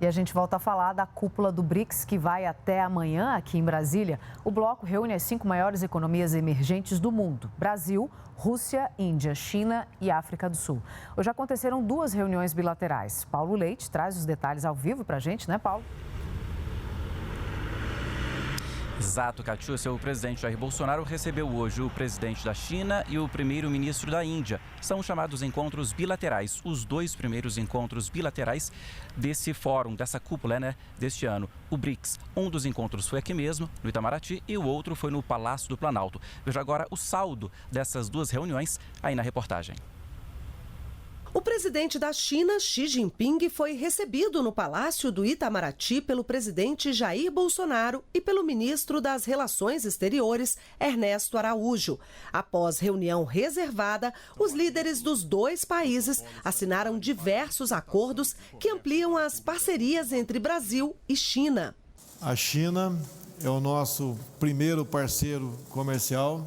E a gente volta a falar da cúpula do BRICS, que vai até amanhã aqui em Brasília. O bloco reúne as 5 maiores economias emergentes do mundo: Brasil, Rússia, Índia, China e África do Sul. Hoje aconteceram 2 reuniões bilaterais. Paulo Leite traz os detalhes ao vivo para a gente, né, Paulo? Exato, Catiúcia. O presidente Jair Bolsonaro recebeu hoje o presidente da China e o primeiro-ministro da Índia. São chamados encontros bilaterais, os 2 primeiros encontros bilaterais desse fórum, dessa cúpula, deste ano. O BRICS, um dos encontros foi aqui mesmo, no Itamaraty, e o outro foi no Palácio do Planalto. Veja agora o saldo dessas 2 reuniões aí na reportagem. O presidente da China, Xi Jinping, foi recebido no Palácio do Itamaraty pelo presidente Jair Bolsonaro e pelo ministro das Relações Exteriores, Ernesto Araújo. Após reunião reservada, os líderes dos 2 países assinaram diversos acordos que ampliam as parcerias entre Brasil e China. A China é o nosso primeiro parceiro comercial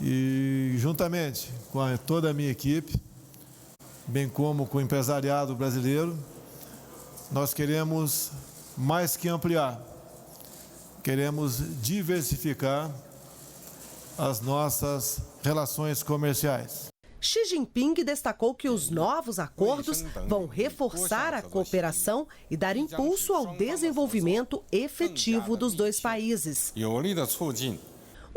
e, juntamente com toda a minha equipe, bem como com o empresariado brasileiro, nós queremos mais que ampliar, queremos diversificar as nossas relações comerciais. Xi Jinping destacou que os novos acordos vão reforçar a cooperação e dar impulso ao desenvolvimento efetivo dos 2 países.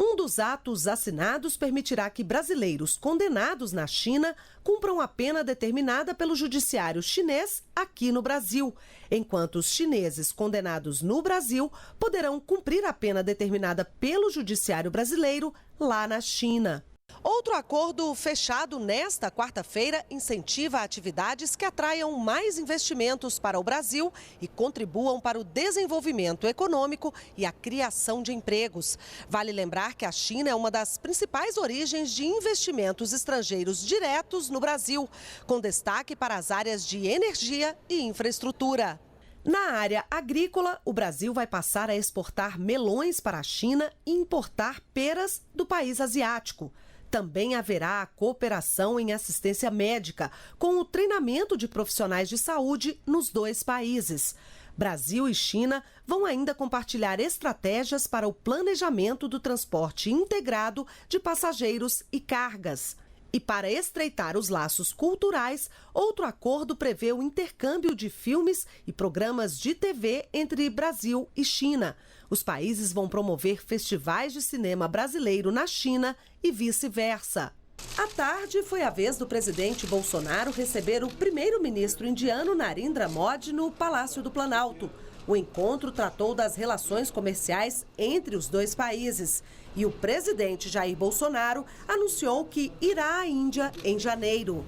Um dos atos assinados permitirá que brasileiros condenados na China cumpram a pena determinada pelo judiciário chinês aqui no Brasil, enquanto os chineses condenados no Brasil poderão cumprir a pena determinada pelo judiciário brasileiro lá na China. Outro acordo fechado nesta quarta-feira incentiva atividades que atraiam mais investimentos para o Brasil e contribuam para o desenvolvimento econômico e a criação de empregos. Vale lembrar que a China é uma das principais origens de investimentos estrangeiros diretos no Brasil, com destaque para as áreas de energia e infraestrutura. Na área agrícola, o Brasil vai passar a exportar melões para a China e importar peras do país asiático. Também haverá a cooperação em assistência médica, com o treinamento de profissionais de saúde nos 2 países. Brasil e China vão ainda compartilhar estratégias para o planejamento do transporte integrado de passageiros e cargas. E para estreitar os laços culturais, outro acordo prevê o intercâmbio de filmes e programas de TV entre Brasil e China. Os países vão promover festivais de cinema brasileiro na China e vice-versa. À tarde, foi a vez do presidente Bolsonaro receber o primeiro-ministro indiano Narendra Modi no Palácio do Planalto. O encontro tratou das relações comerciais entre os 2 países. E o presidente Jair Bolsonaro anunciou que irá à Índia em janeiro.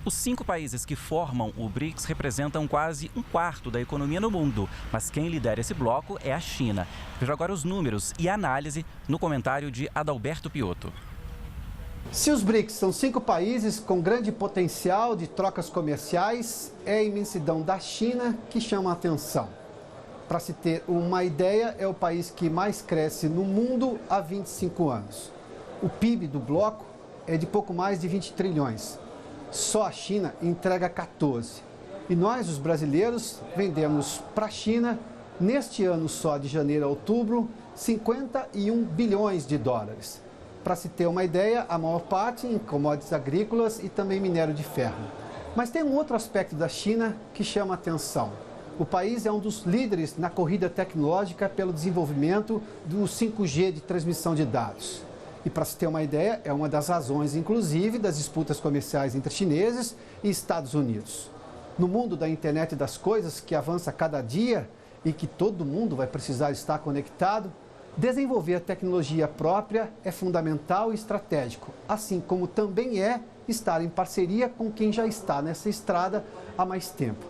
Os 5 países que formam o BRICS representam quase 1/4 da economia no mundo, mas quem lidera esse bloco é a China. Veja agora os números e a análise no comentário de Adalberto Piotto. Se os BRICS são 5 países com grande potencial de trocas comerciais, é a imensidão da China que chama a atenção. Para se ter uma ideia, é o país que mais cresce no mundo há 25 anos. O PIB do bloco é de pouco mais de 20 trilhões. Só a China entrega 14. E nós, os brasileiros, vendemos para a China, neste ano só de janeiro a outubro, 51 bilhões de dólares. Para se ter uma ideia, a maior parte em commodities agrícolas e também minério de ferro. Mas tem um outro aspecto da China que chama a atenção. O país é um dos líderes na corrida tecnológica pelo desenvolvimento do 5G de transmissão de dados. E para se ter uma ideia, é uma das razões, inclusive, das disputas comerciais entre chineses e Estados Unidos. No mundo da internet das coisas, que avança cada dia e que todo mundo vai precisar estar conectado, desenvolver a tecnologia própria é fundamental e estratégico, assim como também é estar em parceria com quem já está nessa estrada há mais tempo.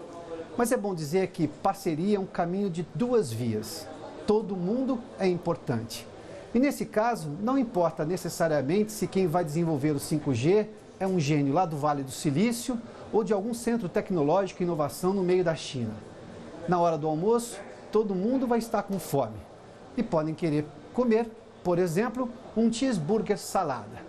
Mas é bom dizer que parceria é um caminho de 2 vias. Todo mundo é importante. E nesse caso, não importa necessariamente se quem vai desenvolver o 5G é um gênio lá do Vale do Silício ou de algum centro tecnológico e inovação no meio da China. Na hora do almoço, todo mundo vai estar com fome e podem querer comer, por exemplo, um cheeseburger salada,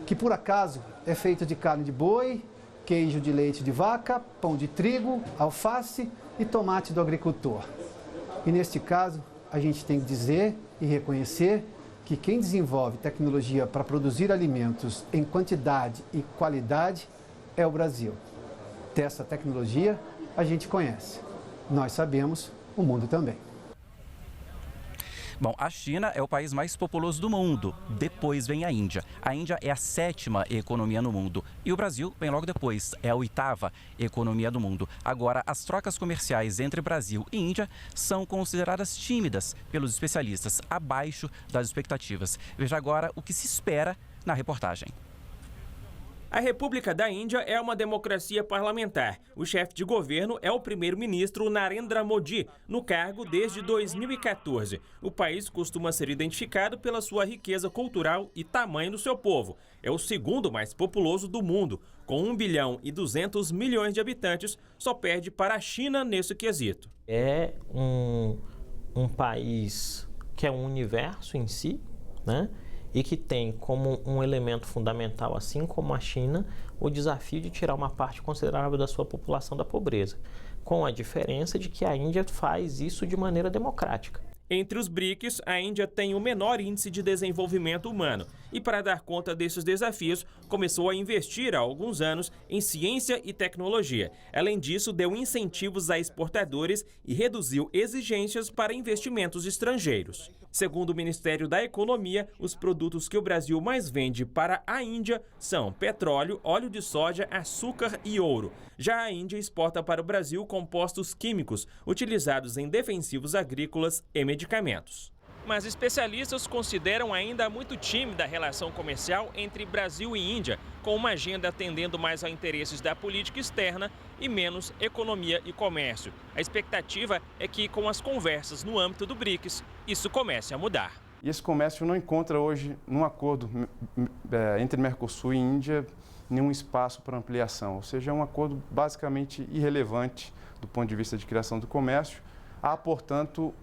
que por acaso é feito de carne de boi, queijo de leite de vaca, pão de trigo, alface e tomate do agricultor. E neste caso, a gente tem que dizer e reconhecer que quem desenvolve tecnologia para produzir alimentos em quantidade e qualidade é o Brasil. Dessa tecnologia a gente conhece. Nós sabemos, o mundo também. Bom, a China é o país mais populoso do mundo. Depois vem a Índia. A Índia é a 7ª economia no mundo. E o Brasil vem logo depois. É a 8ª economia do mundo. Agora, as trocas comerciais entre Brasil e Índia são consideradas tímidas pelos especialistas, abaixo das expectativas. Veja agora o que se espera na reportagem. A República da Índia é uma democracia parlamentar. O chefe de governo é o primeiro-ministro Narendra Modi, no cargo desde 2014. O país costuma ser identificado pela sua riqueza cultural e tamanho do seu povo. É o segundo mais populoso do mundo. Com 1 bilhão e 200 milhões de habitantes, só perde para a China nesse quesito. É um país que é um universo em si, né? E que tem como um elemento fundamental, assim como a China, o desafio de tirar uma parte considerável da sua população da pobreza, com a diferença de que a Índia faz isso de maneira democrática. Entre os BRICS, a Índia tem o menor índice de desenvolvimento humano e, para dar conta desses desafios, começou a investir há alguns anos em ciência e tecnologia. Além disso, deu incentivos a exportadores e reduziu exigências para investimentos estrangeiros. Segundo o Ministério da Economia, os produtos que o Brasil mais vende para a Índia são petróleo, óleo de soja, açúcar e ouro. Já a Índia exporta para o Brasil compostos químicos utilizados em defensivos agrícolas e medicamentos. Mas especialistas consideram ainda muito tímida a relação comercial entre Brasil e Índia, com uma agenda atendendo mais a interesses da política externa e menos economia e comércio. A expectativa é que, com as conversas no âmbito do BRICS, isso comece a mudar. E esse comércio não encontra hoje, num acordo entre Mercosul e Índia, nenhum espaço para ampliação. Ou seja, é um acordo basicamente irrelevante do ponto de vista de criação do comércio. Há, portanto,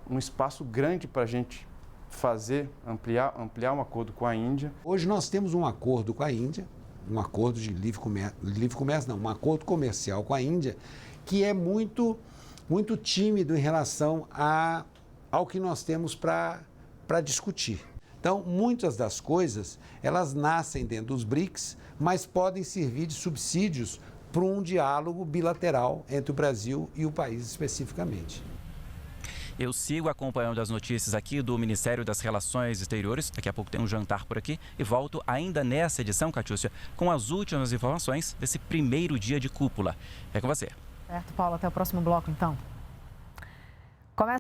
um espaço grande para a gente ampliar um acordo com a Índia. Hoje nós temos um acordo com a Índia, um acordo de um acordo comercial com a Índia, que é muito tímido em relação ao que nós temos para discutir. Então, muitas das coisas, elas nascem dentro dos BRICS, mas podem servir de subsídios para um diálogo bilateral entre o Brasil e o país especificamente. Eu sigo acompanhando as notícias aqui do Ministério das Relações Exteriores. Daqui a pouco tem um jantar por aqui e volto ainda nessa edição, Catiúcia, com as últimas informações desse primeiro dia de cúpula. É com você. Certo, Paulo. Até o próximo bloco, então.